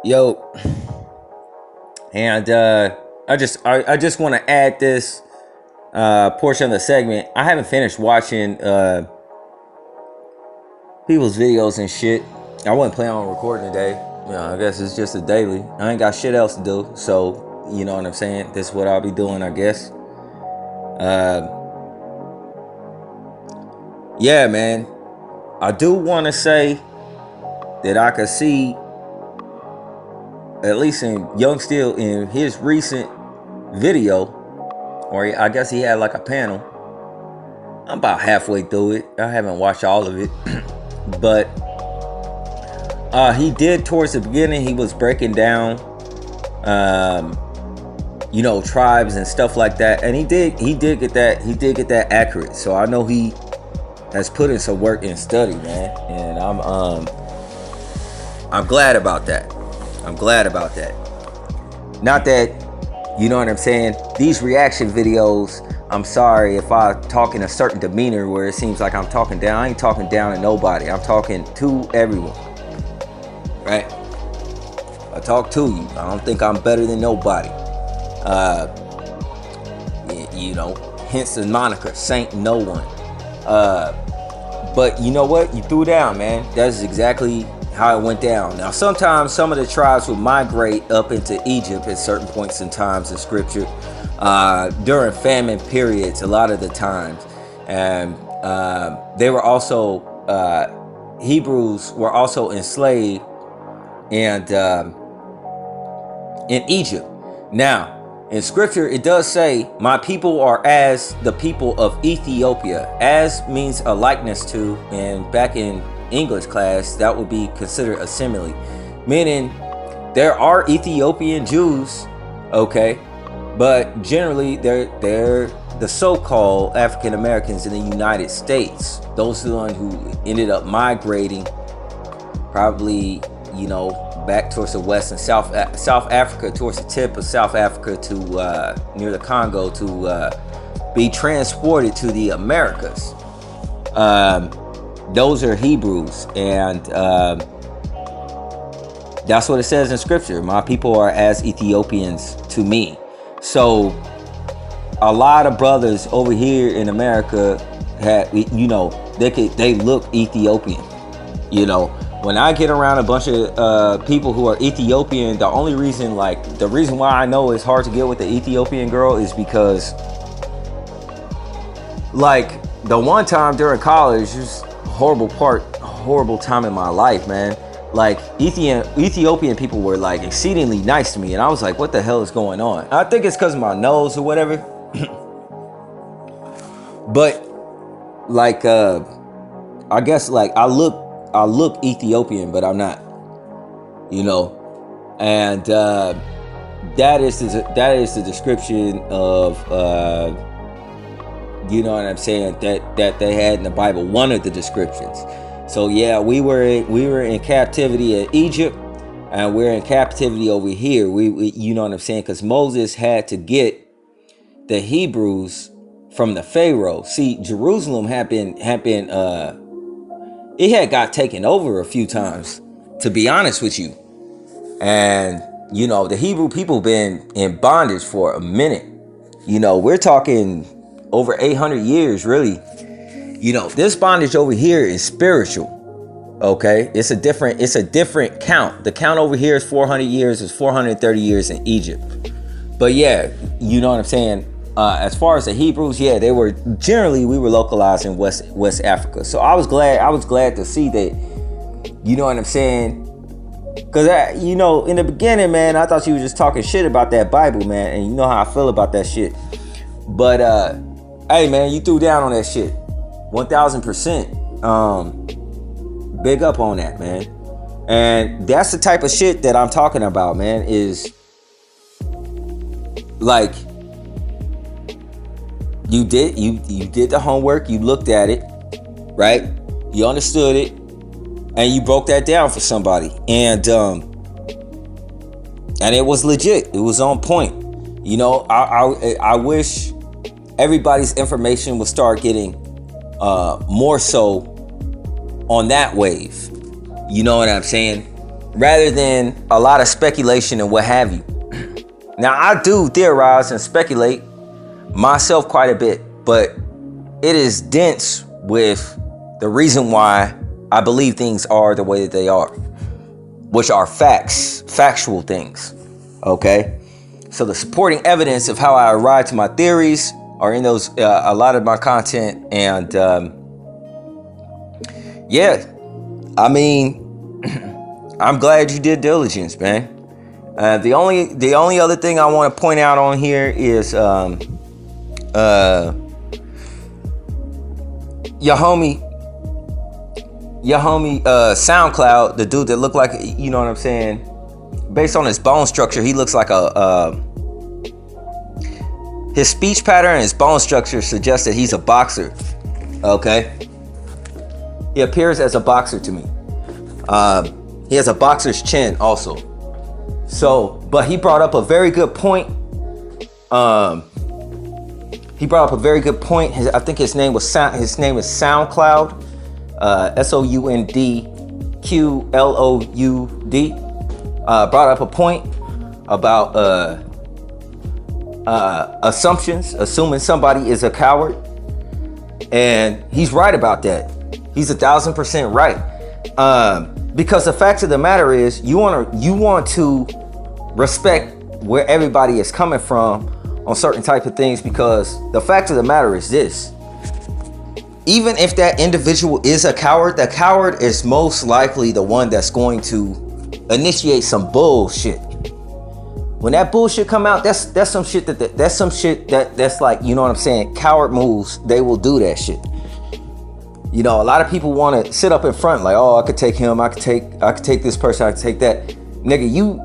Yo, and I just want to add this portion of the segment. I haven't finished watching people's videos and shit. I wasn't planning on recording today. I guess it's just a daily. I ain't got shit else to do, so you know what I'm saying. This is what I'll be doing, I guess. Yeah, man. I do want to say that I could see, at least in Young Steel, in his recent video, or I guess he had like a panel. I'm about halfway through it. I haven't watched all of it. But he did, towards the beginning, he was breaking down tribes and stuff like that. And he did get that accurate. So I know he has put in some work and study, man. And I'm glad about that. Not that, you know what I'm saying, these reaction videos, I'm sorry if I talk in a certain demeanor where it seems like I'm talking down. I ain't talking down to nobody. I'm talking to everyone, right? I talk to you. I don't think I'm better than nobody. Hence the moniker, Saint No One. But you know what? You threw down, man. That's exactly how it went down. Now, sometimes some of the tribes would migrate up into Egypt at certain points in times in scripture during famine periods, a lot of the times. And they were also, Hebrews were also enslaved and in Egypt. Now, in scripture, it does say, my people are as the people of Ethiopia. As means a likeness to, and back in English class, that would be considered a simile. Meaning, there are Ethiopian Jews, okay? But generally, they're the so-called African Americans in the United States. Those are the ones who ended up migrating, probably, back towards the west and South Africa, towards the tip of South Africa to near the Congo to be transported to the Americas. Those are Hebrews, and that's what it says in scripture. My people are as Ethiopians to me. So a lot of brothers over here in America they look Ethiopian. When I get around a bunch of people who are Ethiopian, the reason why I know it's hard to get with the Ethiopian girl is because, like, the one time during college, just horrible time in my life, man. Like, Ethiopian people were like exceedingly nice to me, and I was like, what the hell is going on? I think it's because of my nose or whatever. But like, I guess, like, I look Ethiopian, but I'm not, and that is the description of you know what I'm saying, that they had in the Bible, one of the descriptions. So yeah, we were in captivity in Egypt, and we're in captivity over here. We you know what I'm saying, because Moses had to get the Hebrews from the Pharaoh. See, Jerusalem had been it had got taken over a few times, to be honest with you. And, the Hebrew people been in bondage for a minute. We're talking over 800 years, really. This bondage over here is spiritual. Okay? It's a different count. The count over here is 400 years, is 430 years in Egypt. But yeah, you know what I'm saying? As far as the Hebrews, yeah, we were localized in West Africa. So I was glad to see that, you know what I'm saying? Because, in the beginning, man, I thought you were just talking shit about that Bible, man. And you know how I feel about that shit. But, hey, man, you threw down on that shit. 1000%. Big up on that, man. And that's the type of shit that I'm talking about, man, is like, you did the homework, you looked at it, right? You understood it, and you broke that down for somebody, and it was legit. It was on point. I wish everybody's information would start getting more so on that wave. You know what I'm saying? rather than a lot of speculation and what have you. Now, I do theorize and speculate myself quite a bit, but it is dense with the reason why I believe things are the way that they are, which are factual things. Okay, so the supporting evidence of how I arrived to my theories are in those a lot of my content, and yeah, I mean, I'm glad you did diligence, man. The only other thing I want to point out on here is your homie SoundCloud, the dude that looked like, you know what I'm saying, based on his bone structure, he looks like his speech pattern and his bone structure suggests that he's a boxer. Okay, he appears as a boxer to me. He has a boxer's chin also. So, but he brought up a very good point. I think his name is SoundCloud. SoundQloud. Brought up a point about assumptions, assuming somebody is a coward, and he's right about that. He's 1,000% right. Because the fact of the matter is, you want to respect where everybody is coming from on certain type of things, because the fact of the matter is this: even if that individual is a coward, the coward is most likely the one that's going to initiate some bullshit. When that bullshit come out, that's some shit that's like, you know what I'm saying, coward moves. They will do that shit. You know, a lot of people want to sit up in front like, oh, I could take him, I could take this person, I could take that. Nigga, you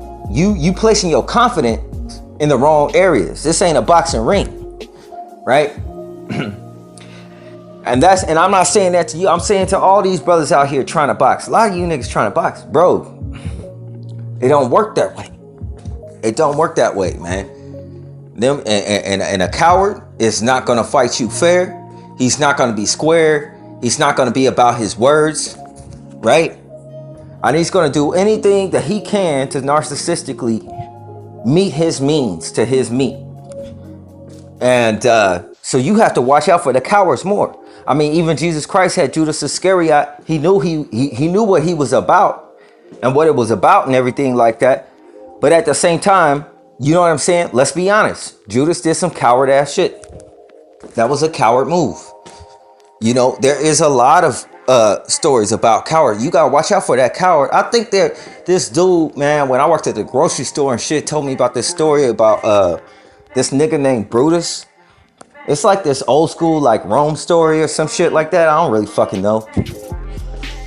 placing your confidence in the wrong areas. This ain't a boxing ring, right? And I'm not saying that to you. I'm saying to all these brothers out here trying to box. A lot of you niggas trying to box, bro. It don't work that way. It don't work that way, man. Them and a coward is not gonna fight you fair. He's not gonna be square. He's not going to be about his words, right? And he's going to do anything that he can to narcissistically meet his means to his meat. And so you have to watch out for the cowards more. I mean, even Jesus Christ had Judas Iscariot. He knew he knew what he was about and what it was about and everything like that. But at the same time, you know what I'm saying? Let's be honest. Judas did some coward ass shit. That was a coward move. You know, there is a lot of stories about coward. You gotta watch out for that coward. I think that this dude, man, when I worked at the grocery store and shit, told me about this story about this nigga named Brutus. It's like this old school like Rome story or some shit like that. I don't really fucking know.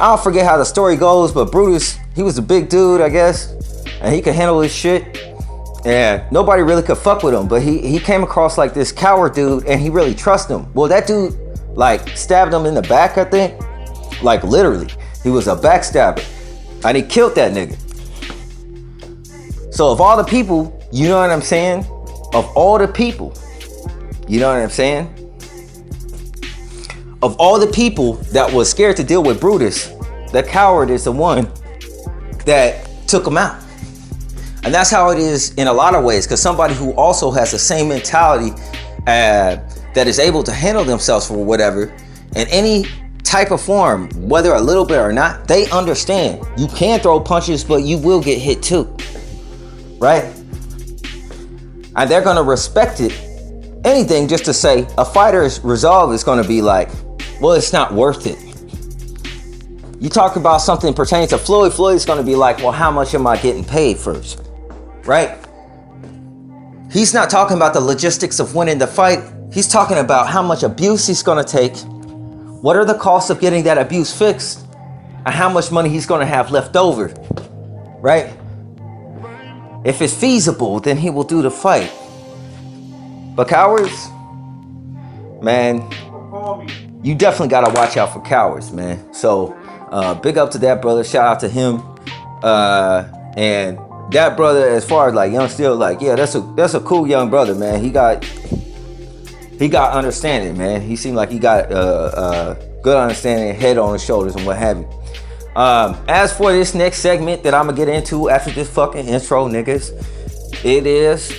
I don't forget how the story goes, but Brutus, he was a big dude, I guess, and he could handle his shit. And nobody really could fuck with him, but he came across like this coward dude, and he really trusted him. Well, that dude like stabbed him in the back, I think. Like literally, he was a backstabber, and he killed that nigga. So of all the people, you know what I'm saying? Of all the people, you know what I'm saying? Of all the people that was scared to deal with Brutus, the coward is the one that took him out. And that's how it is in a lot of ways, because somebody who also has the same mentality that is able to handle themselves for whatever in any type of form, whether a little bit or not, they understand you can throw punches, but you will get hit too, right? And they're going to respect it. Anything just to say a fighter's resolve is going to be like, well, it's not worth it. You talk about something pertaining to Floyd. Floyd's going to be like, well, how much am I getting paid first, right? He's not talking about the logistics of winning the fight. He's talking about how much abuse he's going to take, what are the costs of getting that abuse fixed, and how much money he's going to have left over, right? If it's feasible, then he will do the fight. But cowards, man, you definitely got to watch out for cowards, man. So big up to that brother. Shout out to him. And that brother, as far as like young still, like, yeah, that's a cool young brother, man. He got understanding, man. He seemed like he got good understanding, head on his shoulders and what have you. As for this next segment that I'm gonna get into after this fucking intro, niggas, it is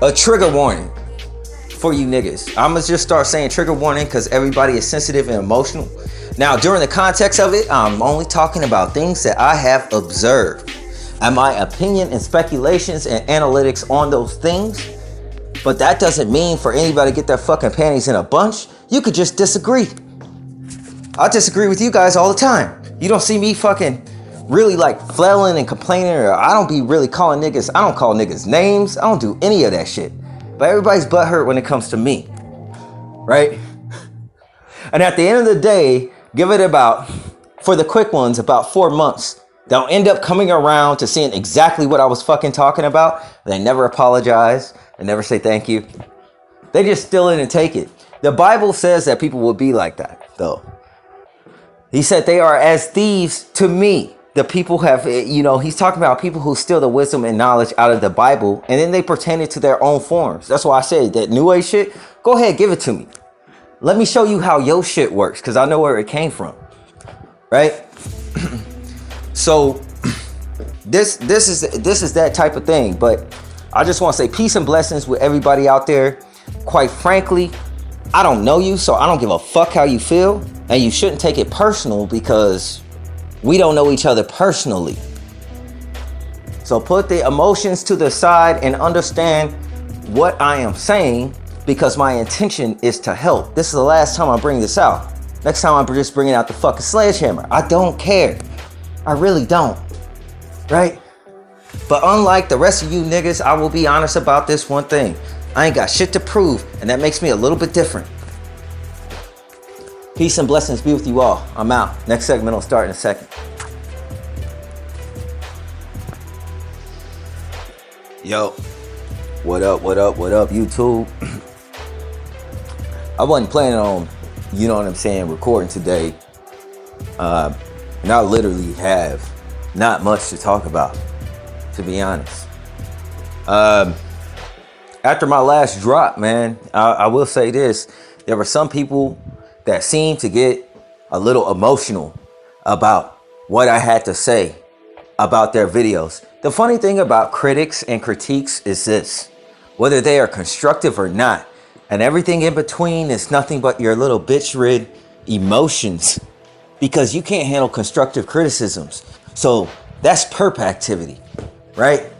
a trigger warning for you niggas. I'm gonna just start saying trigger warning because everybody is sensitive and emotional. Now, during the context of it, I'm only talking about things that I have observed and my opinion and speculations and analytics on those things. But that doesn't mean for anybody to get their fucking panties in a bunch. You could just disagree. I disagree with you guys all the time. You don't see me fucking really like flailing and complaining, or I don't be really calling niggas. I don't call niggas names. I don't do any of that shit. But everybody's butthurt when it comes to me, right? And at the end of the day, give it about, for the quick ones, about 4 months. They'll end up coming around to seeing exactly what I was fucking talking about. They never apologize. They never say thank you. They just steal it and take it. The Bible says that people will be like that, though. He said they are as thieves to me. The people have, he's talking about people who steal the wisdom and knowledge out of the Bible, and then they pretend it to their own forms. That's why I said that New Age shit, go ahead, give it to me. Let me show you how your shit works, because I know where it came from, right? So this is that type of thing. But I just want to say peace and blessings with everybody out there. Quite frankly, I don't know you, so I don't give a fuck how you feel, and you shouldn't take it personal because we don't know each other personally. So put the emotions to the side and understand what I am saying, because my intention is to help. This is the last time I bring this out. Next time I'm just bringing out the fucking sledgehammer. I don't care. I really don't. Right? But unlike the rest of you niggas, I will be honest about this one thing. I ain't got shit to prove, and that makes me a little bit different. Peace and blessings be with you all. I'm out. Next segment will start in a second. Yo, what up, YouTube? I wasn't planning on, recording today. And I literally have not much to talk about, to be honest. After my last drop, man, I will say this. There were some people that seemed to get a little emotional about what I had to say about their videos. The funny thing about critics and critiques is this: whether they are constructive or not, and everything in between is nothing but your little bitch-rid emotions, because you can't handle constructive criticisms. So that's perp activity, right?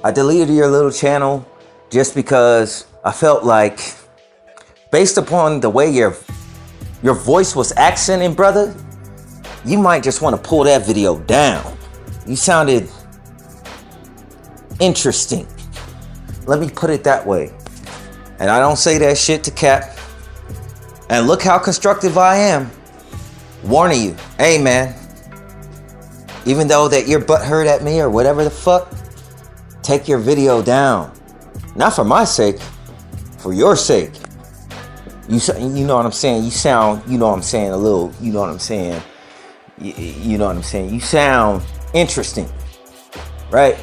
I deleted your little channel just because I felt like, based upon the way your voice was accenting, brother, you might just want to pull that video down. You sounded interesting. Let me put it that way. And I don't say that shit to cap. And look how constructive I am. Warning you, hey man, even though that your butt hurt at me or whatever the fuck, take your video down. Not for my sake, for your sake. You know what I'm saying? You sound, a little, you know what I'm saying? You know what I'm saying? You sound interesting, right?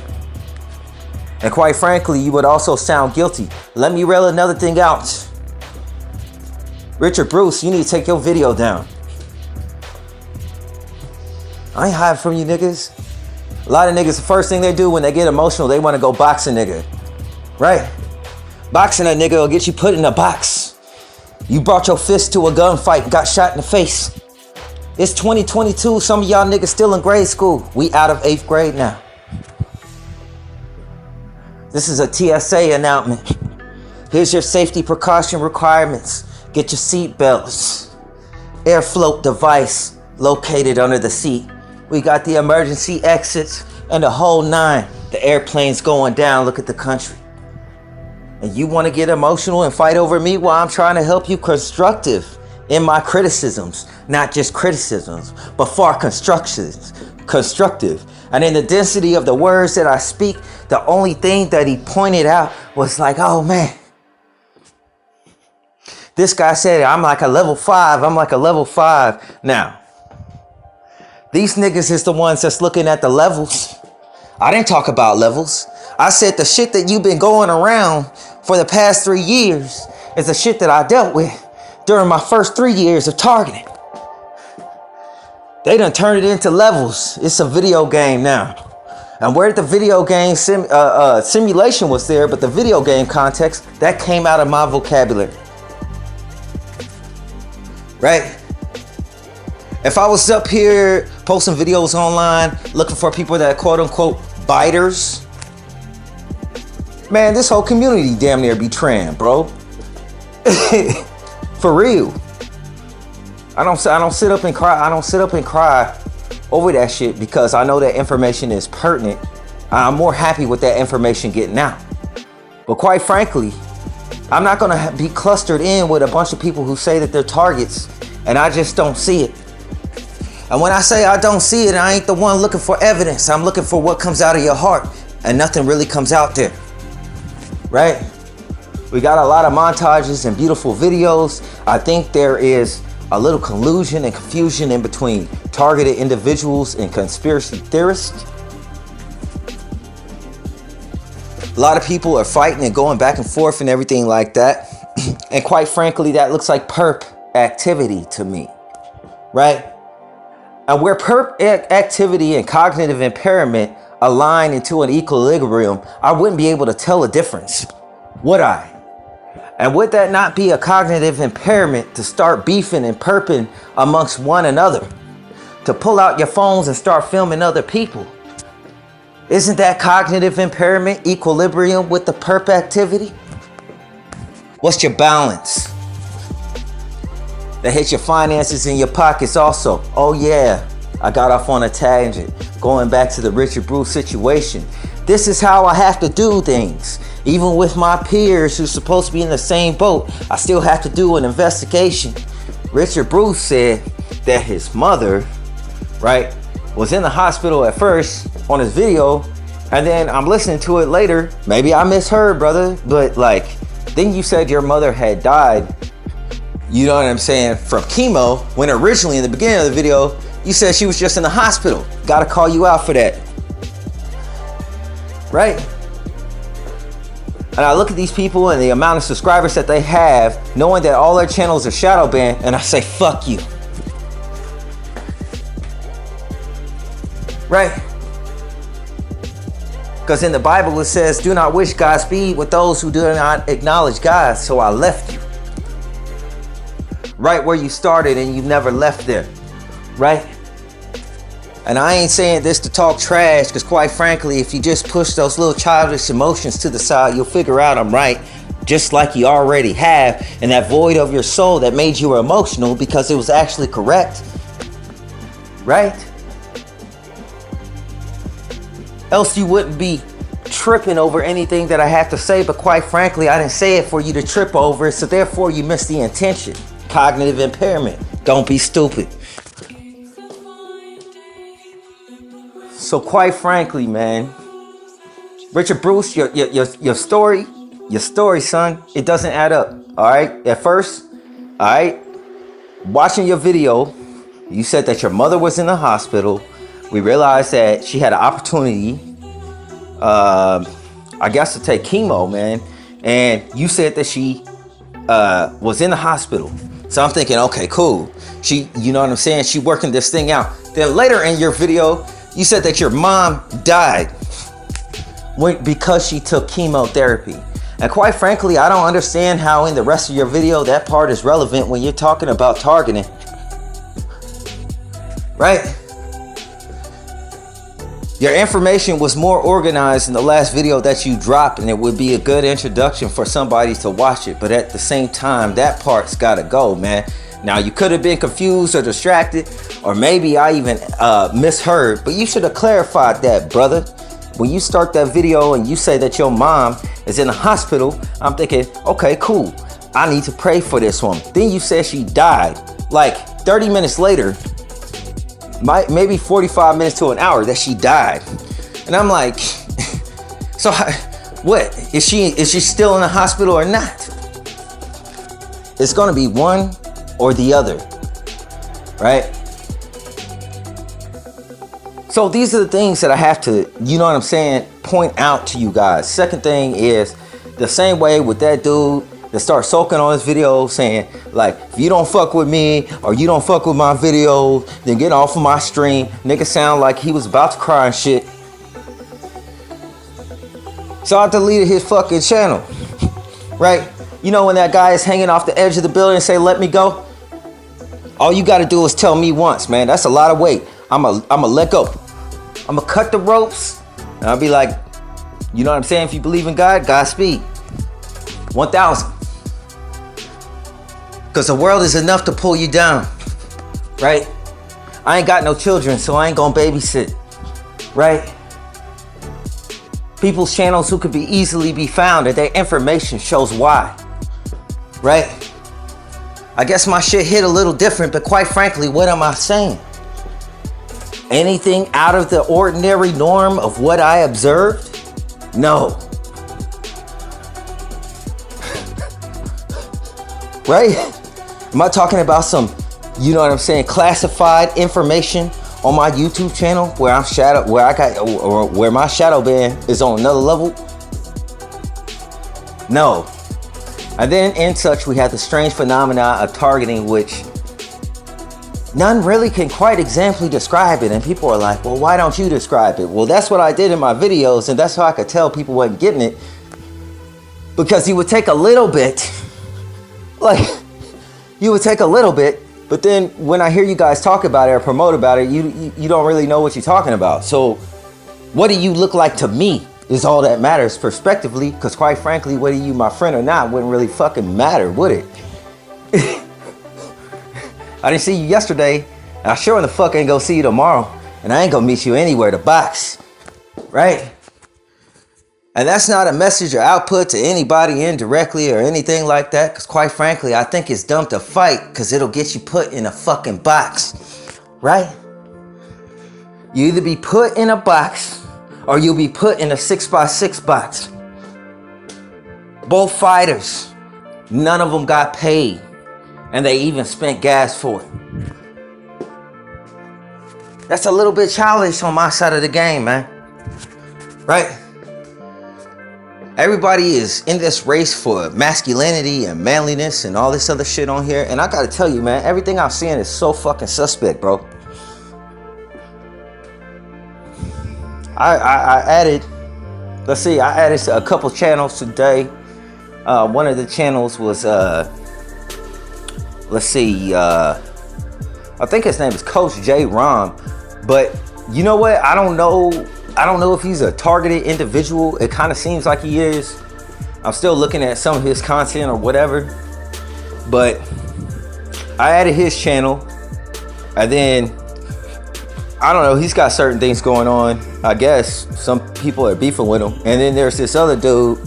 And quite frankly, you would also sound guilty. Let me rail another thing out. Richard Bruce, you need to take your video down. I ain't hiding from you niggas. A lot of niggas, the first thing they do when they get emotional, they want to go box a nigga. Right? Boxing a nigga will get you put in a box. You brought your fist to a gunfight and got shot in the face. It's 2022. Some of y'all niggas still in grade school. We out of 8th grade now. This is a TSA announcement. Here's your safety precaution requirements. Get your seat belts. Air float device located under the seat. We got the emergency exits and the whole 9. The airplane's going down. Look at the country. And you want to get emotional and fight over me while I'm trying to help you constructive in my criticisms. Not just criticisms, but far constructive. And in the density of the words that I speak, the only thing that he pointed out was like, oh man. This guy said, I'm like a level 5. Now, these niggas is the ones that's looking at the levels. I didn't talk about levels. I said the shit that you've been going around for the past 3 years is the shit that I dealt with during my first 3 years of targeting. They done turned it into levels. It's a video game now. And where the video game simulation was there, but the video game context, that came out of my vocabulary. Right? If I was up here posting videos online, looking for people that are quote unquote biters, man, this whole community damn near be trans, bro. For real. I don't sit up and cry. I don't sit up and cry over that shit because I know that information is pertinent. I'm more happy with that information getting out. But quite frankly, I'm not gonna be clustered in with a bunch of people who say that they're targets and I just don't see it. And when I say I don't see it, I ain't the one looking for evidence. I'm looking for what comes out of your heart, and nothing really comes out there. Right? We got a lot of montages and beautiful videos. I think there is a little collusion and confusion in between targeted individuals and conspiracy theorists. A lot of people are fighting and going back and forth and everything like that. And quite frankly, that looks like perp activity to me. Right? And where perp activity and cognitive impairment align into an equilibrium, I wouldn't be able to tell a difference, would I? And would that not be a cognitive impairment to start beefing and perping amongst one another? To pull out your phones and start filming other people? Isn't that cognitive impairment equilibrium with the perp activity? What's your balance? That hits your finances in your pockets also. Oh yeah, I got off on a tangent. Going back to the Richard Bruce situation. This is how I have to do things. Even with my peers who's supposed to be in the same boat, I still have to do an investigation. Richard Bruce said that his mother, right, was in the hospital at first on his video, and then I'm listening to it later. Maybe I misheard, brother, but like, then you said your mother had died, you know what I'm saying, from chemo, when originally in the beginning of the video, you said she was just in the hospital. Gotta call you out for that. Right? And I look at these people and the amount of subscribers that they have, knowing that all their channels are shadow banned, and I say, fuck you. Right? Because in the Bible it says, do not wish Godspeed with those who do not acknowledge God, so I left you. Right where you started and you never left there. Right? And I ain't saying this to talk trash, because quite frankly, if you just push those little childish emotions to the side, you'll figure out I'm right, just like you already have, in that void of your soul that made you emotional because it was actually correct. Right? Else you wouldn't be tripping over anything that I have to say, but quite frankly, I didn't say it for you to trip over, so therefore you missed the intention. Cognitive impairment. Don't be stupid. So quite frankly, man, Richard Bruce, your story, son, it doesn't add up. All right. At first, all right, watching your video, you said that your mother was in the hospital. We realized that she had an opportunity, I guess, to take chemo, man. And you said that she was in the hospital. So I'm thinking, okay, cool. She, you know what I'm saying? She working this thing out. Then later in your video, you said that your mom died because she took chemotherapy. And quite frankly, I don't understand how in the rest of your video that part is relevant when you're talking about targeting. Right? Your information was more organized in the last video that you dropped, and it would be a good introduction for somebody to watch it. But at the same time, that part's gotta go, man. Now, you could have been confused or distracted, or maybe I even misheard, but you should have clarified that, brother. When you start that video and you say that your mom is in the hospital, I'm thinking, okay, cool. I need to pray for this woman. Then you said she died. Like 30 minutes later, maybe 45 minutes to an hour that she died. And I'm like, so what? Is she still in the hospital or not? It's gonna be one or the other, right? So these are the things that I have to, you know what I'm saying, point out to you guys. Second thing is the same way with that dude that start soaking on his video saying, like, if you don't fuck with me or you don't fuck with my videos, then get off of my stream. Nigga sound like he was about to cry and shit. So I deleted his fucking channel. Right? You know when that guy is hanging off the edge of the building and say, let me go? All you gotta do is tell me once, man. That's a lot of weight. I'ma let go. I'ma cut the ropes. And I'll be like, you know what I'm saying? If you believe in God, Godspeed. 1,000. Because the world is enough to pull you down. Right? I ain't got no children, so I ain't gonna babysit. Right? People's channels who could be easily be found and their information shows why. Right? I guess my shit hit a little different, but quite frankly, what am I saying? Anything out of the ordinary norm of what I observed? No. Right? Am I talking about some, you know what I'm saying, classified information on my YouTube channel where I'm shadow, where I got, or where my shadow ban is on another level? No. And then in such, we have the strange phenomena of targeting, which none really can quite exactly describe it. And people are like, well, why don't you describe it? Well, that's what I did in my videos, and that's how I could tell people wasn't getting it. Because you would take a little bit, like, you would take a little bit, but then when I hear you guys talk about it or promote about it, you don't really know what you're talking about. So what do you look like to me is all that matters prospectively, because quite frankly, whether you my friend or not wouldn't really fucking matter, would it? I didn't see you yesterday, and I sure in the fuck ain't gonna see you tomorrow, and I ain't gonna meet you anywhere to box, right? And that's not a message or output to anybody indirectly or anything like that, because quite frankly, I think it's dumb to fight, because it'll get you put in a fucking box, right? You either be put in a box, or you'll be put in a 6x6 box. Both fighters, none of them got paid. And they even spent gas for it. That's a little bit childish on my side of the game, man. Right? Everybody is in this race for masculinity and manliness and all this other shit on here. And I gotta tell you, man, everything I'm seeing is so fucking suspect, bro. I added, let's see, I added a couple channels today. One of the channels was, let's see, I think his name is Coach J Rom. But you know what? I don't know if he's a targeted individual. It kind of seems like he is. I'm still looking at some of his content or whatever. But I added his channel. And then, I don't know, he's got certain things going on. I guess some people are beefing with him. And then there's this other dude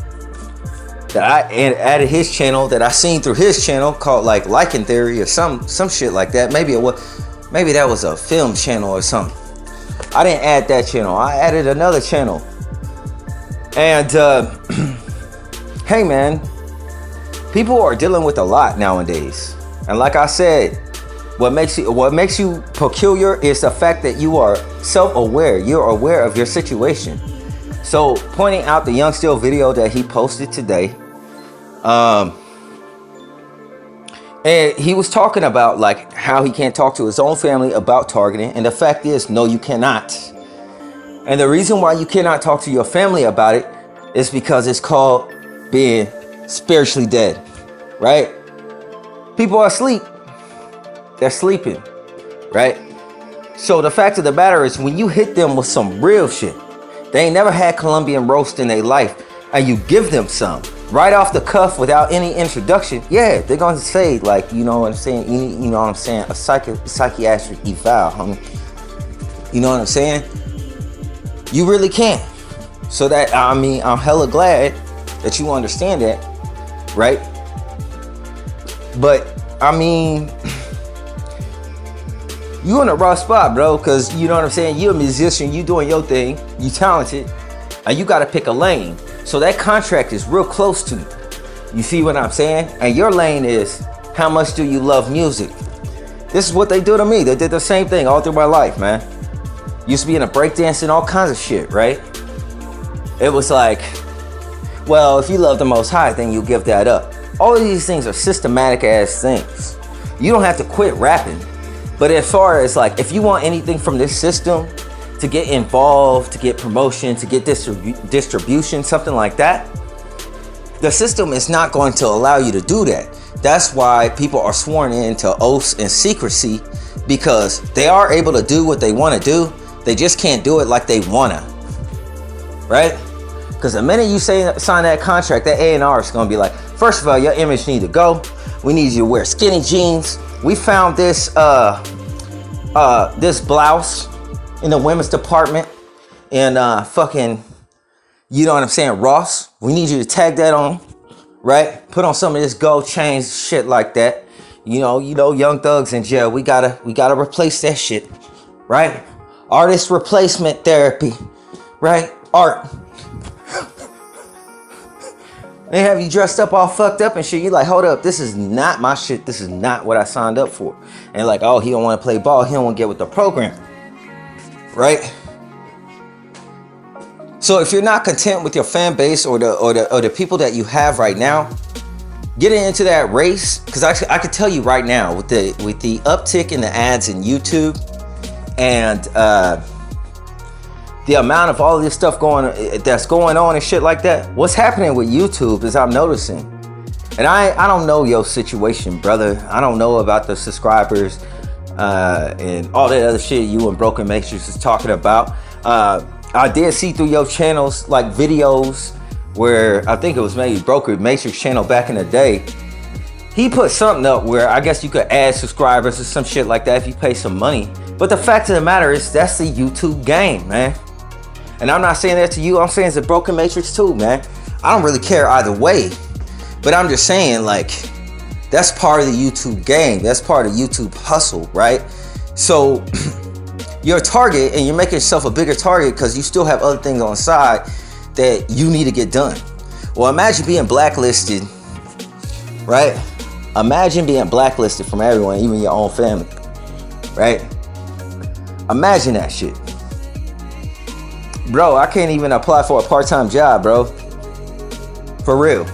that I added his channel that I seen through his channel called like Liking Theory or some shit like that. Maybe that was a film channel or something. I didn't add that channel. I added another channel. And hey man, people are dealing with a lot nowadays. And like I said, what makes you peculiar is the fact that you are self-aware. You're aware of your situation. So pointing out the Young Still video that he posted today, and he was talking about like how he can't talk to his own family about targeting, and the fact is, no, you cannot. And the reason why you cannot talk to your family about it is because it's called being spiritually dead, right? People are asleep. They're sleeping, right? So the fact of the matter is, when you hit them with some real shit, they ain't never had Colombian roast in their life, and you give them some right off the cuff without any introduction, yeah, they're gonna say, like, you know what I'm saying? You know what I'm saying? A psychiatric eval, homie. You know what I'm saying? You really can. So that, I mean, I'm hella glad that you understand that, right? But I mean, you in a rough spot, bro, because you know what I'm saying? You're a musician, you doing your thing, you talented, and you got to pick a lane. So that contract is real close to you. You see what I'm saying? And your lane is, how much do you love music? This is what they do to me. They did the same thing all through my life, man. Used to be in a breakdance and all kinds of shit, right? It was like, well, if you love the Most High, then you give that up. All of these things are systematic ass things. You don't have to quit rapping. But as far as like, if you want anything from this system, to get involved, to get promotion, to get distribution, something like that, the system is not going to allow you to do that. That's why people are sworn into oaths and secrecy, because they are able to do what they want to do. They just can't do it like they want to. Right? Because the minute you sign that contract, that A&R is going to be like, first of all, your image need to go. We need you to wear skinny jeans. We found this this blouse in the women's department and fucking, you know what I'm saying, Ross. We need you to tag that on, right? Put on some of this gold chains, shit like that. You know, Young Thug's in jail. We gotta replace that shit, right? Artist replacement therapy, right? Art. They have you dressed up all fucked up and shit. You're like, hold up, this is not my shit. This is not what I signed up for. And like, oh, he don't want to play ball. He don't want to get with the program. Right? So if you're not content with your fan base or the people that you have right now, getting into that race, because I can tell you right now with the uptick in the ads in YouTube and the amount of all of this stuff that's going on and shit like that, what's happening with YouTube is I'm noticing, and I don't know your situation, brother. I don't know about the subscribers and all that other shit you and Broken Matrix is talking about. I did see through your channels like videos where I think it was maybe Broken Matrix channel back in the day. He put something up where I guess you could add subscribers or some shit like that if you pay some money. But the fact of the matter is that's the YouTube game, man. And I'm not saying that to you. I'm saying it's a Broken Matrix too, man. I don't really care either way. But I'm just saying, like, that's part of the YouTube game. That's part of YouTube hustle, right? So you're a target and you're making yourself a bigger target because you still have other things on the side that you need to get done. Well, imagine being blacklisted, right? Imagine being blacklisted from everyone, even your own family, right? Imagine that shit. Bro, I can't even apply for a part-time job, bro. For real.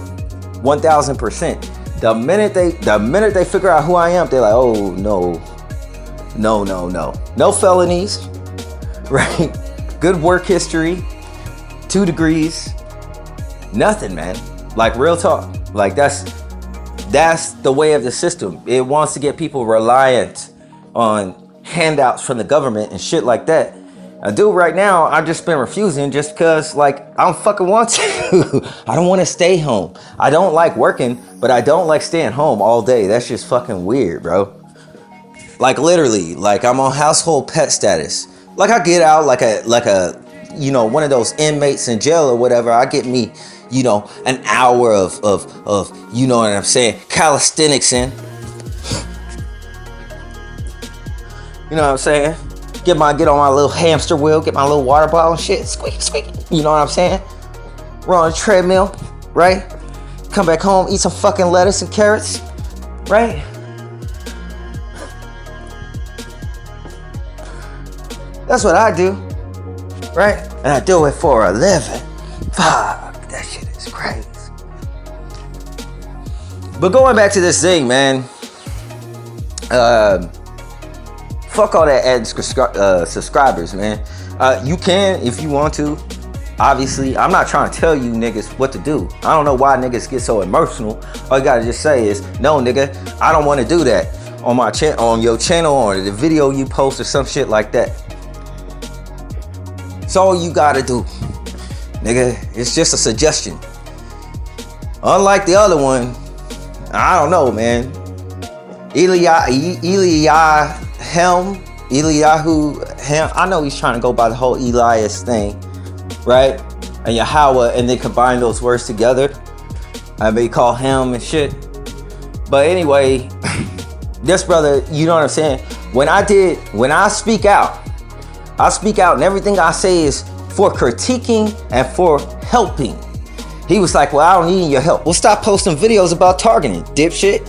1000%. The minute they figure out who I am, they're like, oh no. No felonies, right? Good work history, 2 degrees, nothing, man. Like, real talk. Like, that's the way of the system. It wants to get people reliant on handouts from the government and shit like that. Dude, right now, I've just been refusing just because, like, I don't fucking want to. I don't want to stay home. I don't like working, but I don't like staying home all day. That's just fucking weird, bro. Like, literally, like, I'm on household pet status. Like, I get out like a you know, one of those inmates in jail or whatever. I get me, you know, an hour of you know what I'm saying, calisthenics in. You know what I'm saying? Get on my little hamster wheel, get my little water bottle and shit, squeak. You know what I'm saying? Run on a treadmill, right? Come back home, eat some fucking lettuce and carrots, right? That's what I do, right? And I do it for a living. Fuck, that shit is crazy. But going back to this thing, man. Fuck all that adding subscribers, man. You can if you want to. Obviously, I'm not trying to tell you niggas what to do. I don't know why niggas get so emotional. All you gotta just say is, no, nigga, I don't want to do that on my on your channel or the video you post or some shit like that. It's all you gotta do, nigga. It's just a suggestion. Unlike the other one, I don't know, man. Eliyahu Helm. I know he's trying to go by the whole Elias thing, right? And Yahweh, and they combine those words together. I may call him and shit. But anyway, this brother, you know what I'm saying? When I speak out, and everything I say is for critiquing and for helping. He was like, well, I don't need your help. Well, stop posting videos about targeting, dipshit.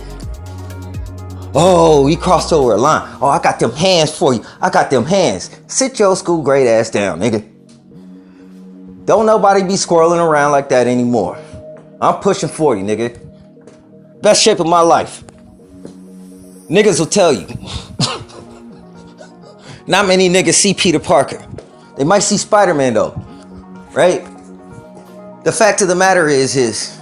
Oh, you crossed over a line. Oh, I got them hands for you. I got them hands. Sit your school grade ass down, nigga. Don't nobody be squirreling around like that anymore. I'm pushing 40, nigga. Best shape of my life. Niggas will tell you. Not many niggas see Peter Parker. They might see Spider-Man though, right? The fact of the matter is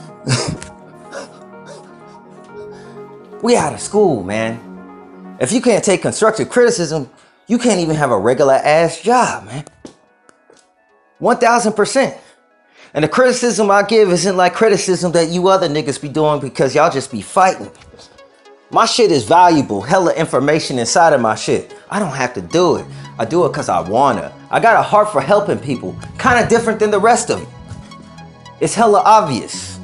we out of school, man. If you can't take constructive criticism, you can't even have a regular ass job, man. 1000%. And the criticism I give isn't like criticism that you other niggas be doing because y'all just be fighting. My shit is valuable, hella information inside of my shit. I don't have to do it. I do it because I wanna. I got a heart for helping people, kind of different than the rest of them. It's hella obvious.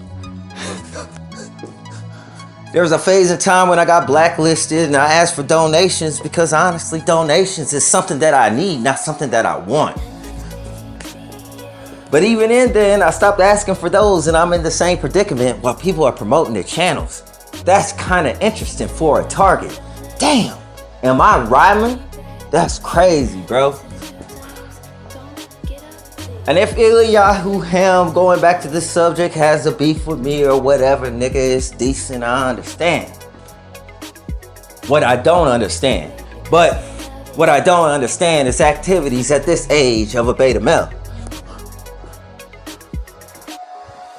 There was a phase in time when I got blacklisted and I asked for donations because honestly, donations is something that I need, not something that I want. But even then, I stopped asking for those and I'm in the same predicament while people are promoting their channels. That's kind of interesting for a target. Damn, am I rhyming? That's crazy, bro. And if Eliyahu Ham, going back to this subject, has a beef with me or whatever, nigga, it's decent, I understand. What I don't understand is activities at this age of a beta male.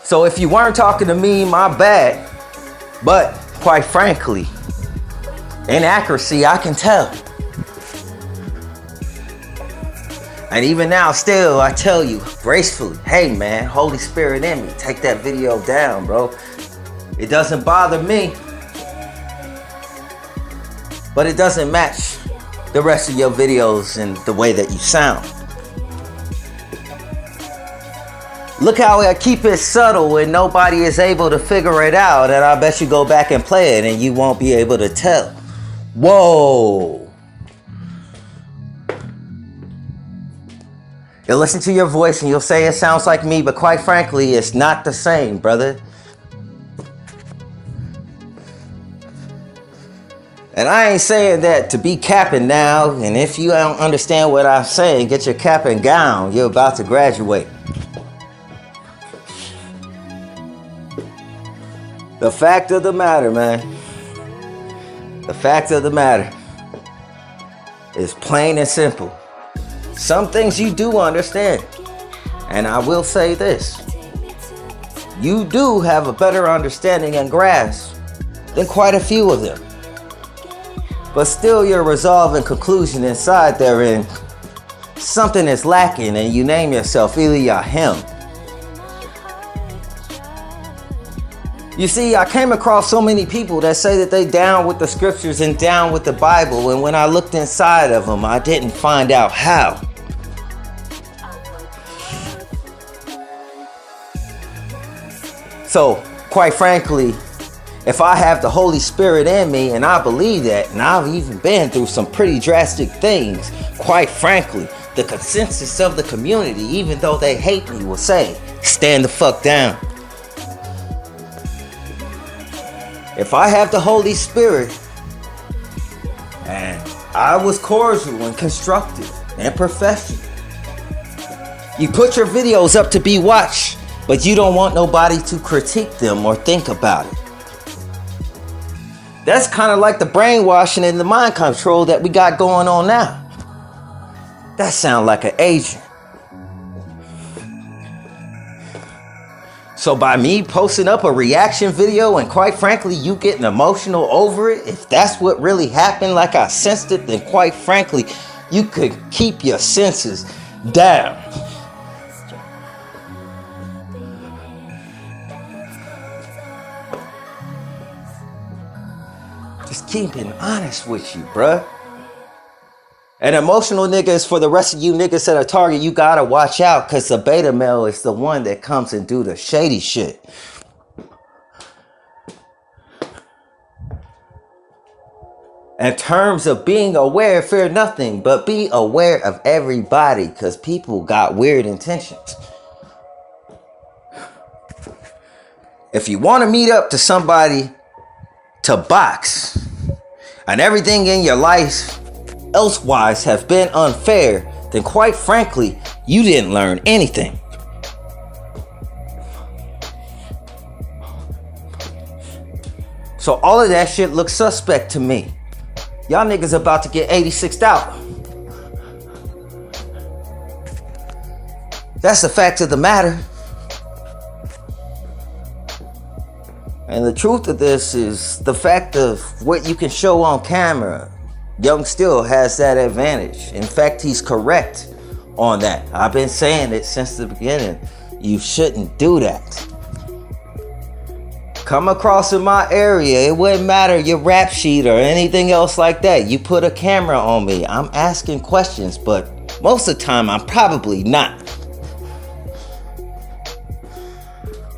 So if you weren't talking to me, my bad. But quite frankly, inaccuracy, I can tell. And even now, still, I tell you gracefully, hey man, Holy Spirit in me, take that video down, bro. It doesn't bother me, but it doesn't match the rest of your videos and the way that you sound. Look how I keep it subtle and nobody is able to figure it out, and I bet you go back and play it and you won't be able to tell. Whoa. You'll listen to your voice and you'll say it sounds like me, but quite frankly, it's not the same, brother. And I ain't saying that to be capping now, and if you don't understand what I'm saying, get your cap and gown. You're about to graduate. The fact of the matter, man. The fact of the matter is plain and simple. Some things you do understand. And I will say this. You do have a better understanding and grasp than quite a few of them. But still your resolve and conclusion inside therein, something is lacking, and you name yourself Eliyahu. You see, I came across so many people that say that they down with the scriptures and down with the Bible, and when I looked inside of them, I didn't find out how. So, quite frankly, if I have the Holy Spirit in me, and I believe that, and I've even been through some pretty drastic things, quite frankly, the consensus of the community, even though they hate me, will say, stand the fuck down. If I have the Holy Spirit, and I was cordial and constructive and professional, you put your videos up to be watched, but you don't want nobody to critique them or think about it. That's kind of like the brainwashing and the mind control that we got going on now. That sounds like an agent. So by me posting up a reaction video and quite frankly you getting emotional over it, if that's what really happened like I sensed it, then quite frankly you could keep your senses down. Just keeping honest with you, bruh. An emotional nigga is for the rest of you niggas that are target. You gotta watch out, cause the beta male is the one that comes and do the shady shit. In terms of being aware, fear nothing, but be aware of everybody, cause people got weird intentions. If you want to meet up to somebody to box, and everything in your life elsewise have been unfair, then quite frankly, you didn't learn anything. So all of that shit looks suspect to me. Y'all niggas about to get 86'd out. That's the fact of the matter. And the truth of this is the fact of what you can show on camera. Young still has that advantage. In fact, he's correct on that. I've been saying it since the beginning. You shouldn't do that. Come across in my area, it wouldn't matter your rap sheet or anything else like that. You put a camera on me, I'm asking questions, but most of the time I'm probably not.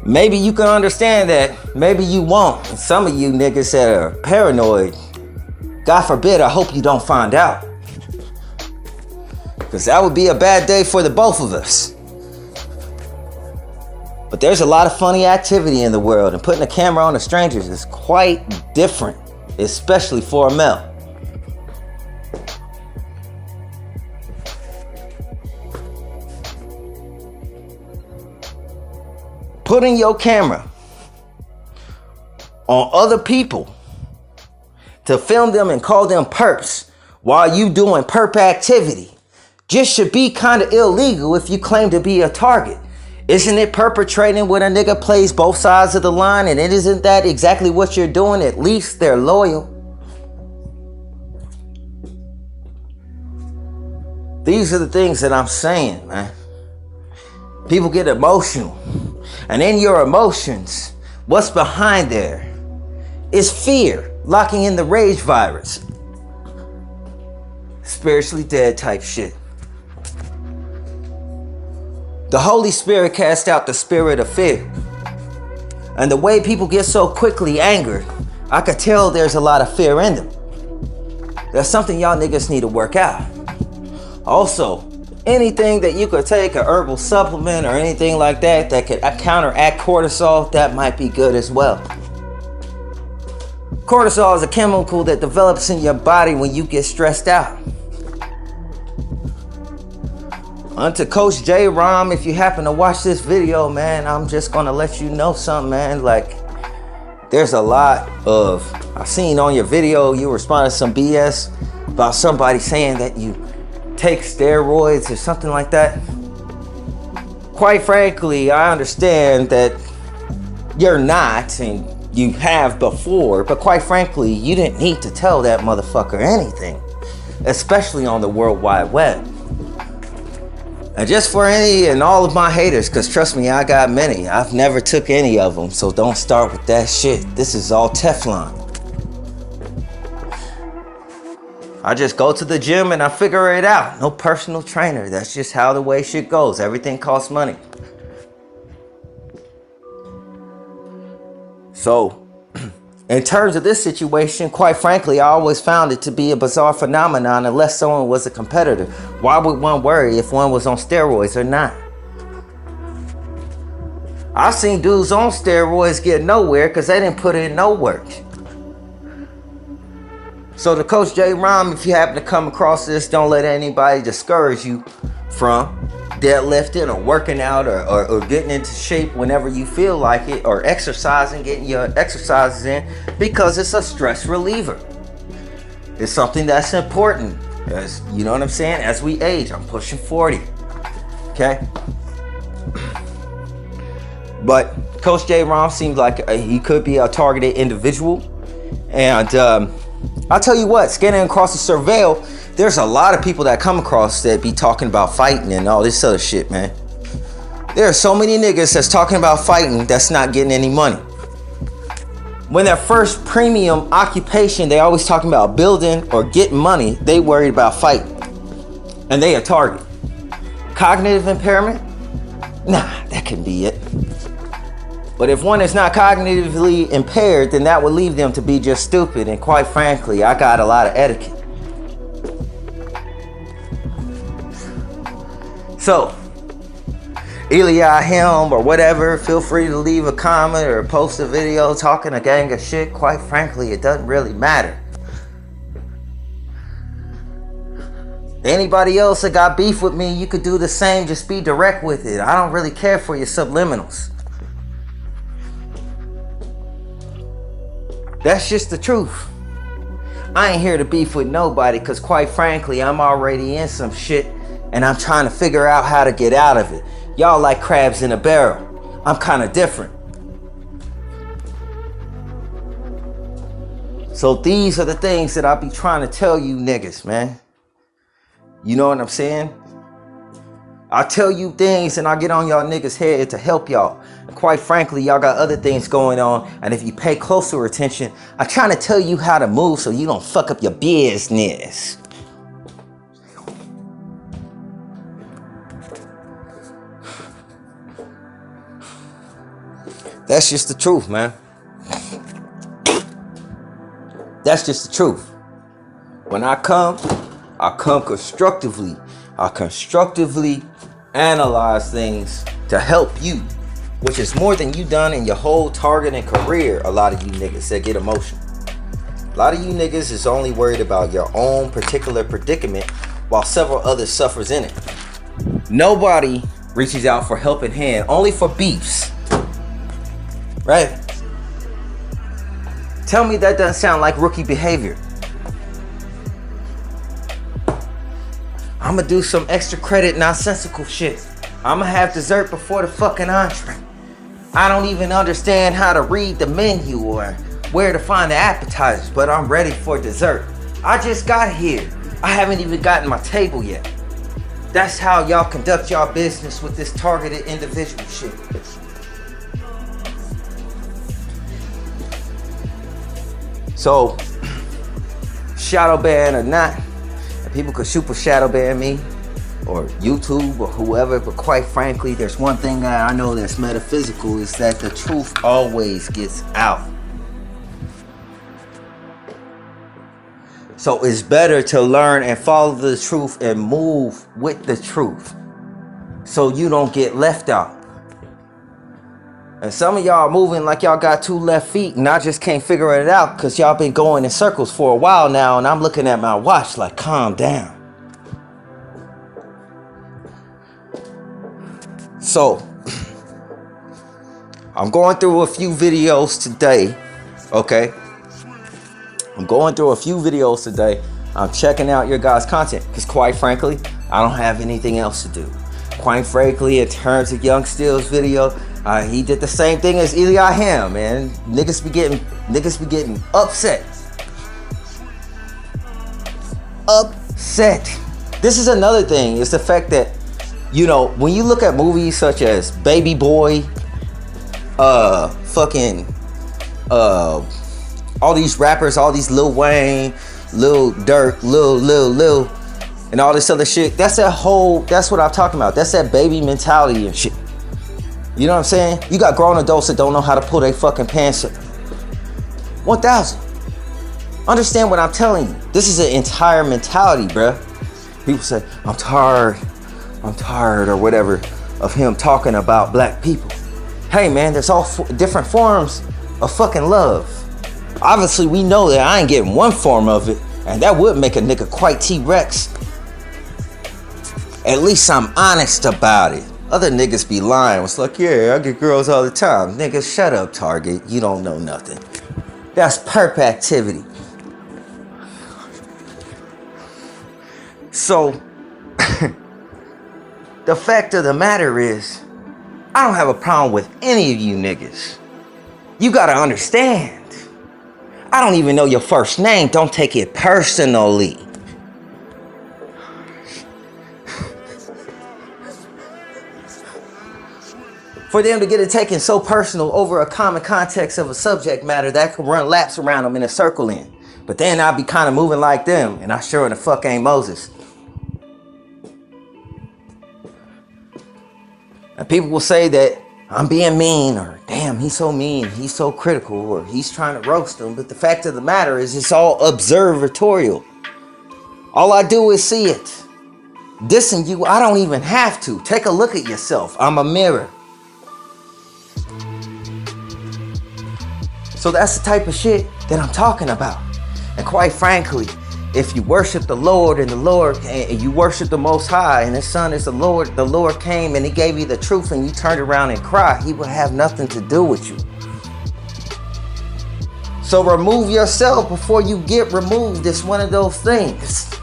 Maybe you can understand that, maybe you won't. And some of you niggas that are paranoid, God forbid, I hope you don't find out. Because that would be a bad day for the both of us. But there's a lot of funny activity in the world, and putting a camera on a stranger is quite different, especially for a male. Putting your camera on other people to film them and call them perps while you doing perp activity just should be kind of illegal if you claim to be a target. Isn't it perpetrating when a nigga plays both sides of the line, and it isn't that exactly what you're doing? At least they're loyal. These are the things that I'm saying, man. People get emotional. And in your emotions, what's behind there is fear, locking in the rage virus. Spiritually dead type shit. The Holy Spirit cast out the spirit of fear. And the way people get so quickly angered, I could tell there's a lot of fear in them. That's something y'all niggas need to work out. Also, anything that you could take, a herbal supplement or anything like that that could counteract cortisol, that might be good as well. Cortisol is a chemical that develops in your body when you get stressed out. Unto Coach J Rom, if you happen to watch this video, man, I'm just gonna let you know something, man. Like, there's a lot of, I seen on your video, you responded to some BS about somebody saying that you take steroids or something like that. Quite frankly, I understand that you're not, and you have before, but quite frankly, you didn't need to tell that motherfucker anything, especially on the World Wide Web. And just for any and all of my haters, because trust me, I got many. I've never took any of them, so don't start with that shit. This is all Teflon. I just go to the gym and I figure it out. No personal trainer. That's just how the way shit goes. Everything costs money. So, in terms of this situation, quite frankly, I always found it to be a bizarre phenomenon unless someone was a competitor. Why would one worry if one was on steroids or not? I've seen dudes on steroids get nowhere because they didn't put in no work. So to Coach J Rom, if you happen to come across this, don't let anybody discourage you from deadlifting or working out or getting into shape whenever you feel like it, or exercising, getting your exercises in, because it's a stress reliever. It's something that's important, as you know what I'm saying. As we age, I'm pushing 40. Okay, but Coach J Rom seems like he could be a targeted individual, and I'll tell you what, scanning across the surveil, there's a lot of people that come across that be talking about fighting and all this other shit, man. There are so many niggas that's talking about fighting that's not getting any money. When their first premium occupation, they always talking about building or getting money, they worried about fighting. And they a target. Cognitive impairment? Nah, that can be it. But if one is not cognitively impaired, then that would leave them to be just stupid. And quite frankly, I got a lot of etiquette. So, Eli him or whatever, feel free to leave a comment or post a video talking a gang of shit. Quite frankly, it doesn't really matter. Anybody else that got beef with me, you could do the same. Just be direct with it. I don't really care for your subliminals. That's just the truth. I ain't here to beef with nobody, because quite frankly, I'm already in some shit and I'm trying to figure out how to get out of it. Y'all like crabs in a barrel. I'm kind of different. So these are the things that I be trying to tell you niggas, man. You know what I'm saying? I tell you things and I get on y'all niggas' head to help y'all. And quite frankly, y'all got other things going on. And if you pay closer attention, I'm trying to tell you how to move so you don't fuck up your business. That's just the truth, man. That's just the truth. When I come constructively. I constructively analyze things to help you, which is more than you done in your whole targeting career. A lot of you niggas that get emotional. A lot of you niggas is only worried about your own particular predicament while several others suffers in it. Nobody reaches out for helping hand, only for beefs. Right? Tell me that doesn't sound like rookie behavior. I'ma do some extra credit nonsensical shit. I'ma have dessert before the fucking entree. I don't even understand how to read the menu or where to find the appetizers, but I'm ready for dessert. I just got here. I haven't even gotten my table yet. That's how y'all conduct y'all business with this targeted individual shit. So, shadow ban or not, people could super shadow ban me or YouTube or whoever, but quite frankly, there's one thing that I know that's metaphysical, is that the truth always gets out. So it's better to learn and follow the truth and move with the truth so you don't get left out. And some of y'all are moving like y'all got two left feet, and I just can't figure it out because y'all been going in circles for a while now, and I'm looking at my watch like, calm down. So, I'm going through a few videos today, okay? I'm going through a few videos today. I'm checking out your guys' content because quite frankly, I don't have anything else to do. Quite frankly, in terms of Young Steel's video, he did the same thing as Eli Ham, man. Niggas be getting upset. Upset. This is another thing. It's the fact that, you know, when you look at movies such as Baby Boy, all these rappers, all these Lil Wayne, Lil Durk, Lil, and all this other shit. That's what I'm talking about. That's that baby mentality and shit. You know what I'm saying? You got grown adults that don't know how to pull their fucking pants up. 1,000. Understand what I'm telling you. This is an entire mentality, bruh. People say, I'm tired or whatever of him talking about black people. Hey man, there's all different forms of fucking love. Obviously, we know that I ain't getting one form of it, and that would make a nigga quite T-Rex. At least I'm honest about it. Other niggas be lying. It's like, yeah, I get girls all the time. Nigga, shut up, Target. You don't know nothing. That's perp activity. So, the fact of the matter is, I don't have a problem with any of you niggas. You gotta understand. I don't even know your first name. Don't take it personally. For them to get it taken so personal over a common context of a subject matter that could run laps around them in a circle in. But then I'll be kind of moving like them, and I sure the fuck ain't Moses. And people will say that I'm being mean, or damn, he's so mean, he's so critical, or he's trying to roast them. But the fact of the matter is, it's all observatorial. All I do is see it. Dissing you, I don't even have to. Take a look at yourself. I'm a mirror. So that's the type of shit that I'm talking about. And quite frankly, if you worship the Lord and you worship the Most High, and His Son is the Lord came and He gave you the truth and you turned around and cried, He will have nothing to do with you. So remove yourself before you get removed. It's one of those things.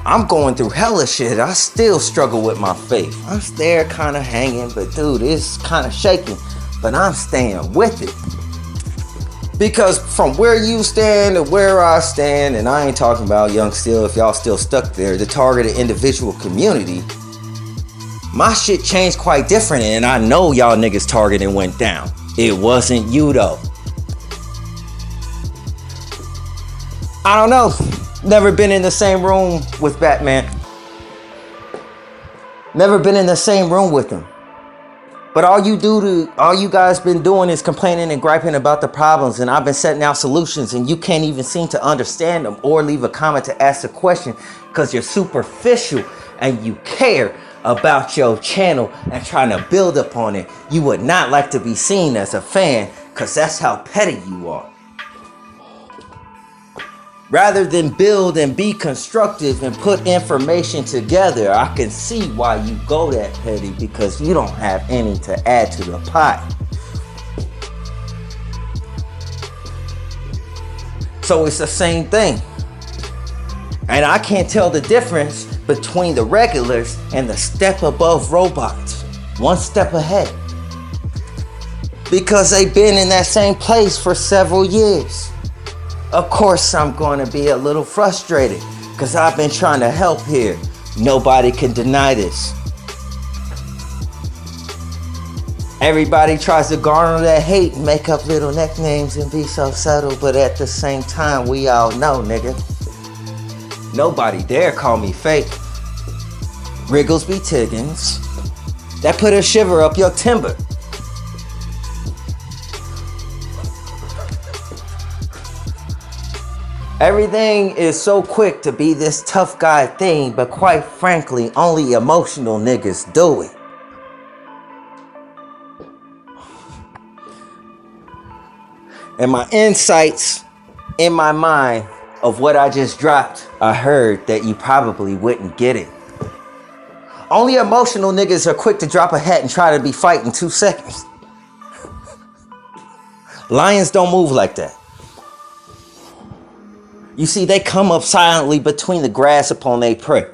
I'm going through hella shit. I still struggle with my faith. I'm there kind of hanging, but dude, it's kind of shaking. But I'm staying with it. Because from where you stand to where I stand, and I ain't talking about Young Still, if y'all still stuck there, the targeted individual community, my shit changed quite different, and I know y'all niggas targeted went down. It wasn't you though. I don't know. Never been in the same room with Batman. Never been in the same room with him. But all you guys been doing is complaining and griping about the problems, and I've been setting out solutions, and you can't even seem to understand them or leave a comment to ask a question because you're superficial and you care about your channel and trying to build upon it. You would not like to be seen as a fan because that's how petty you are. Rather than build and be constructive and put information together, I can see why you go that petty, because you don't have any to add to the pot. So it's the same thing. And I can't tell the difference between the regulars and the step above robots. One step ahead. Because they've been in that same place for several years. Of course I'm going to be a little frustrated because I've been trying to help here. Nobody can deny this. Everybody tries to garner that hate and make up little nicknames and be so subtle, but at the same time, we all know, nigga, nobody dare call me fake. Wrigglesby Tiggins, that put a shiver up your timber. Everything is so quick to be this tough guy thing, but quite frankly, only emotional niggas do it. And my insights in my mind of what I just dropped, I heard that you probably wouldn't get it. Only emotional niggas are quick to drop a hat and try to be fighting 2 seconds. Lions don't move like that. You see, they come up silently between the grass upon their prey.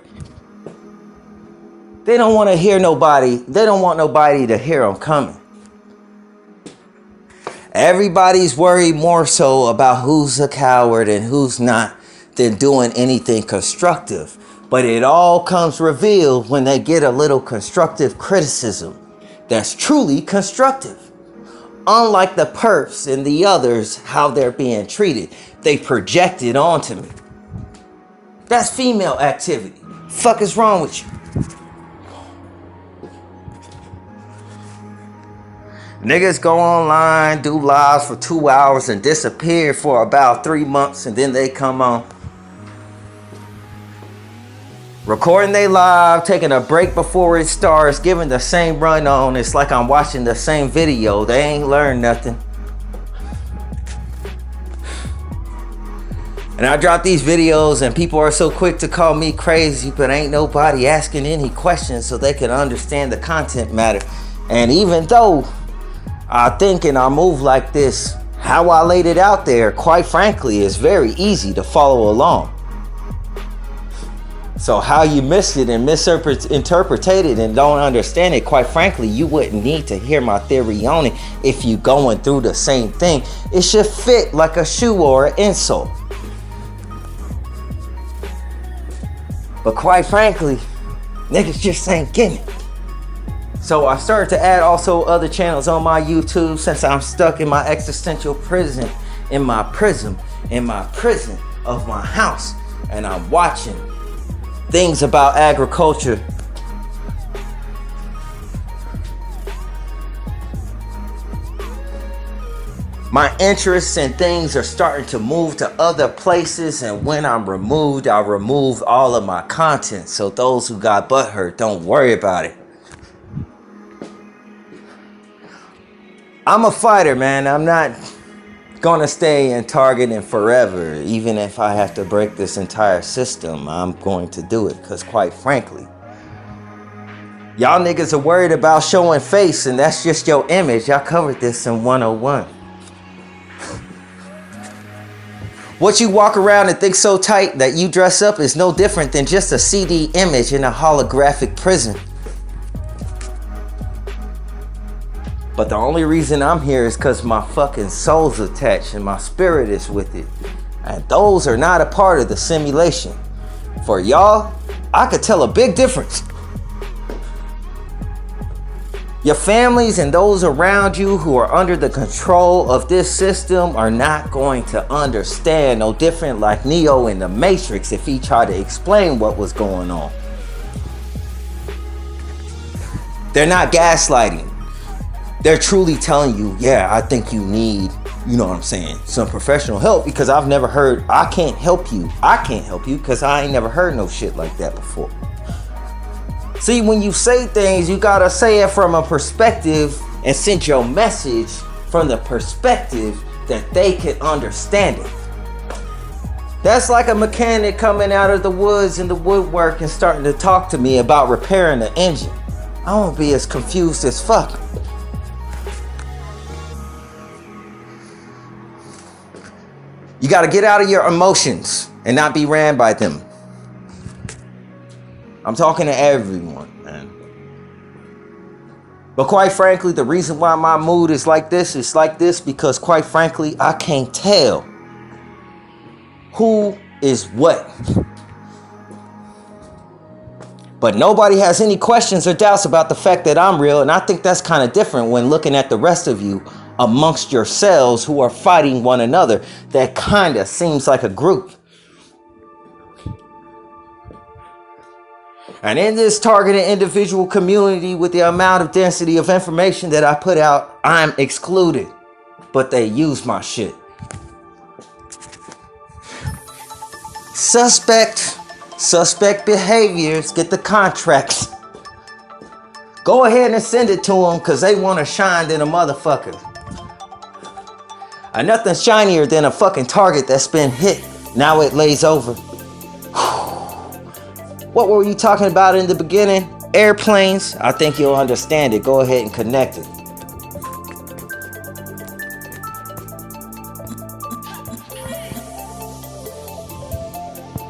They don't want to hear nobody. They don't want nobody to hear them coming. Everybody's worried more so about who's a coward and who's not than doing anything constructive. But it all comes revealed when they get a little constructive criticism that's truly constructive. Unlike the perps and the others, how they're being treated, they project it onto me. That's female activity. Fuck is wrong with you? Niggas go online, do lives for 2 hours and disappear for about 3 months, and then they come on. Recording they live, taking a break before it starts, giving the same run on. It's like I'm watching the same video. They ain't learned nothing. And I drop these videos and people are so quick to call me crazy, but ain't nobody asking any questions so they can understand the content matter. And even though I think and I move like this, how I laid it out there, quite frankly, is very easy to follow along. So how you missed it and misinterpreted it and don't understand it, quite frankly, you wouldn't need to hear my theory on it if you going through the same thing. It should fit like a shoe or an insole. But quite frankly, niggas just ain't getting it. So I started to add also other channels on my YouTube since I'm stuck in my existential prison, in my prison of my house. And I'm watching things about agriculture. My interests and things are starting to move to other places, and when I'm removed, I'll remove all of my content. So those who got butthurt, don't worry about it. I'm a fighter, man. I'm not gonna stay in targeting forever. Even if I have to break this entire system, I'm going to do it. Because quite frankly, Y'all niggas are worried about showing face, and that's just your image. Y'all covered this in 101. What you walk around and think so tight that you dress up is no different than just a CD image in a holographic prison. But the only reason I'm here is because my fucking soul's attached and my spirit is with it. And those are not a part of the simulation. For y'all, I could tell a big difference. Your families and those around you who are under the control of this system are not going to understand, no different like Neo in the Matrix if he tried to explain what was going on. They're not gaslighting. They're truly telling you, yeah, I think you need, you know what I'm saying, some professional help, because I've never heard, I can't help you because I ain't never heard no shit like that before. See, when you say things, you gotta say it from a perspective and send your message from the perspective that they can understand it. That's like a mechanic coming out of the woods and the woodwork and starting to talk to me about repairing the engine. I won't be as confused as fuck. You gotta get out of your emotions and not be ran by them. I'm talking to everyone, man. But quite frankly, the reason why my mood is like this because quite frankly, I can't tell who is what. But nobody has any questions or doubts about the fact that I'm real, and I think that's kind of different when looking at the rest of you amongst yourselves who are fighting one another. That kind of seems like a group. And in this targeted individual community, with the amount of density of information that I put out, I'm excluded. But they use my shit. Suspect behaviors get the contracts. Go ahead and send it to them because they want to shine than a motherfucker. And nothing's shinier than a fucking target that's been hit. Now it lays over. What were you talking about in the beginning? Airplanes? I think you'll understand it. Go ahead and connect it.